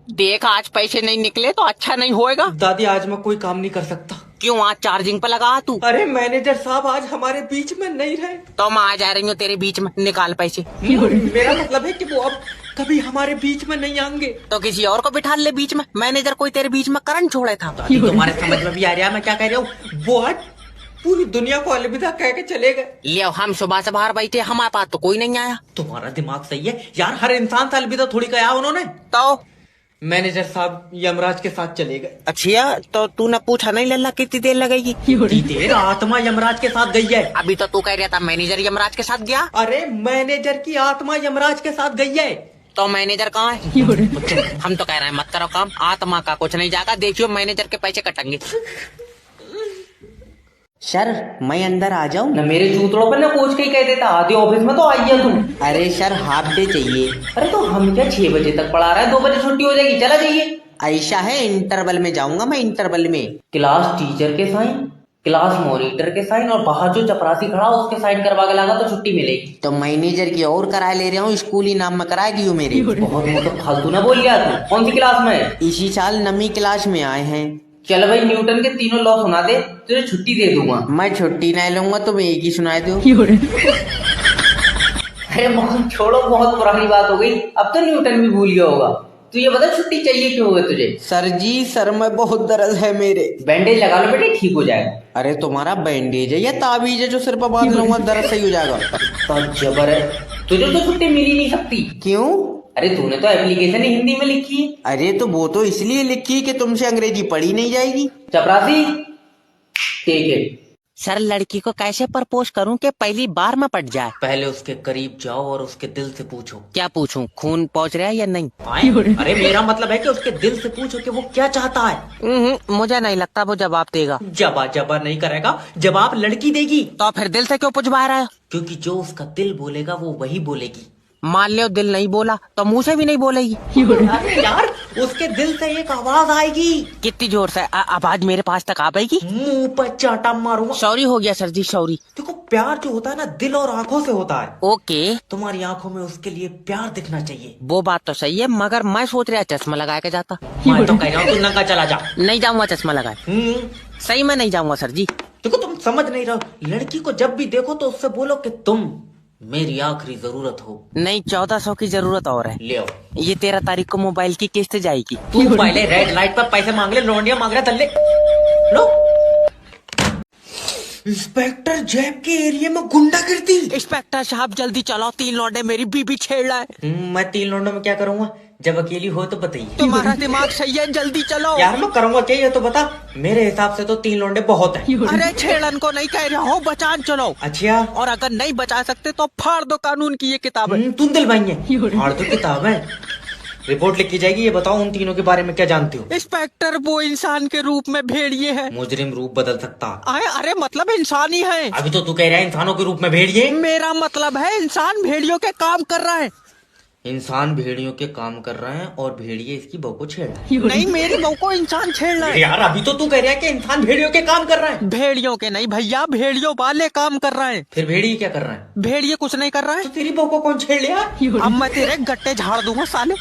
देख आज पैसे नहीं निकले तो अच्छा नहीं होएगा। दादी आज मैं कोई काम नहीं कर सकता। क्यों आज चार्जिंग पे लगा तू? अरे मैनेजर साहब आज हमारे बीच में नहीं रहे। तो मैं आ जा रही हूँ तेरे बीच में, निकाल पैसे। मेरा मतलब है कि वो अब कभी हमारे बीच में नहीं आएंगे। तो किसी और को बिठा ले बीच में। मैनेजर कोई तेरे बीच में करंट छोड़े था। तुम्हारे समझ में भी आ रहा है मैं क्या कह रहा हूँ। वो आज पूरी दुनिया को अलविदा कह के चले गए। ले हम सुबह से बाहर बैठे, हमारे पास तो कोई नहीं आया। तुम्हारा दिमाग सही है यार, हर इंसान से अलविदा थोड़ी कहा उन्होंने। तो मैनेजर साहब यमराज के साथ चले गए। अच्छा तो तूने पूछा नहीं लल्ला कितनी देर लगेगी? देर आत्मा यमराज के साथ गई है। अभी तो तू कह रहा था मैनेजर यमराज के साथ गया। अरे मैनेजर की आत्मा यमराज के साथ गई है। तो मैनेजर कहाँ है? हम तो कह रहे हैं मत करो काम, आत्मा का कुछ नहीं जागा। देखियो मैनेजर के पैसे कटेंगे। सर मैं अंदर आ जाऊं? न मेरे जूतड़ों पर न पूछ के ही कह देता, आधे ऑफिस में तो आइए तुम। अरे सर हाफ डे चाहिए। अरे तो हम क्या 6 बजे तक पढ़ा रहा है, 2 बजे छुट्टी हो जाएगी, चला जाइए। ऐसा है इंटरवल में जाऊंगा मैं, इंटरवल में। क्लास टीचर के साइन, क्लास मॉनिटर के साइन और बाहर जो चपरासी खड़ा उसके साइन करवा के लागा तो छुट्टी मिलेगी। तो मैनेजर की और किराया ले रहा हूँ, स्कूल ही नाम में कराएगी हो मेरे। बहुत मतलब फालतू ना बोल लिया तू। कौन सी क्लास में है? इसी साल नवी क्लास में आए हैं। चल भाई न्यूटन के तीनों लॉ सुना दे, तुझे छुट्टी दे दूंगा। मैं छुट्टी नहीं लूंगा, तुम एक ही सुनाए दो। अरे बहुत छोड़ो, बहुत पुरानी बात हो गई, अब तो न्यूटन भी भूल गया होगा। तू ये बता छुट्टी चाहिए क्यों है तुझे? सर जी सर में बहुत दर्द है मेरे। बैंडेज लगा लो बेटे, ठीक हो जाएगा। अरे तुम्हारा बैंडेज है या ताबीज है जो सिर पर बांध लूंगा दर्द सही हो जाएगा? तो जबर है, तुझे तो छुट्टी मिल ही नहीं सकती। क्यों? अरे तूने तो एप्लीकेशन ही हिंदी में लिखी है। अरे तो वो तो इसलिए लिखी कि तुमसे अंग्रेजी पढ़ी नहीं जाएगी। चपरासी ठीक है। सर लड़की को कैसे प्रपोज करूं कि पहली बार में पट जाए? पहले उसके करीब जाओ और उसके दिल से पूछो। क्या पूछूं, खून पहुंच रहा है या नहीं? अरे मेरा मतलब है कि उसके दिल से पूछो कि वो क्या चाहता है। मुझे नहीं लगता वो जवाब देगा। जबा नहीं करेगा, जवाब लड़की देगी। तो फिर दिल से क्यों पूछवा रहा है? क्योंकि जो उसका दिल बोलेगा वो वही बोलेगी। मान लो दिल नहीं बोला तो मुंह से भी नहीं बोलेगी। अरे यार उसके दिल से एक आवाज आएगी। कितनी जोर से? आवाज मेरे पास तक आ पाएगी? मुंह पर चाटा मारूंगा। सॉरी हो गया सर जी, सॉरी। देखो प्यार जो होता है ना दिल और आंखों से होता है। ओके तुम्हारी आंखों में उसके लिए प्यार दिखना चाहिए। वो बात तो सही है, मगर मैं सोच रहा चश्मा लगा के जाता। मैं तो कह रहा हूँ तू नंगा चला जा। नहीं जाऊंगा चश्मा लगाए, सही में नहीं जाऊंगा सर जी। देखो तुम समझ नहीं रहो, लड़की को जब भी देखो तो उससे बोलो कि तुम मेरी आखिरी जरूरत हो। नहीं 1400 की जरूरत और है। ले आओ। ये 13 तारीख को मोबाइल की किस्त जाएगी। तू पहले रेड लाइट पर पैसे मांग ले, लौंडिया मांग रहा तल्ले। लो इंस्पेक्टर जैब के एरिया में गुंडागिर्दी। इंस्पेक्टर साहब जल्दी चलो, 3 लौंडे मेरी बीबी छेड़ रहा है। मैं 3 लौंडों में क्या करूँगा? जब अकेली हो तो बताइए। तुम्हारा दिमाग सही है, जल्दी चलो। यार मैं करूँगा क्या ये तो बता। मेरे हिसाब से तो 3 लौंडे बहुत है। अरे छेड़न को नहीं कह रहा हो, बचान चलो। अच्छा और अगर नहीं बचा सकते तो फाड़ दो कानून की ये किताब है। तुम दिल भाई है, फाड़ दो किताब है। रिपोर्ट लिखी जाएगी। ये बताओ उन तीनों के बारे में क्या जानती हो? इंस्पेक्टर वो इंसान के रूप में भेड़िए है। मुजरिम रूप बदल सकता। अरे मतलब इंसान ही है। अभी तो तू कह रहा है इंसानों के रूप में भेड़िए। मेरा मतलब है इंसान भेड़ियों के काम कर रहा है। इंसान भेड़ियों के काम कर रहे हैं और भेड़िए इसकी बहू को छेड़ रहा है। नहीं मेरी बहू को इंसान छेड़ रहा है। यार अभी तो तू कह रहा है कि इंसान भेड़ियों के काम कर रहा है। भेड़ियों के नहीं भैया, भेड़ियों वाले काम कर रहे हैं। फिर भेड़िए क्या कर रहा है? भेड़िए कुछ नहीं कर रहा है। तो तेरी बहू को कौन छेड़ लिया? अब मैं तेरे गट्टे झाड़ दूंगा साले।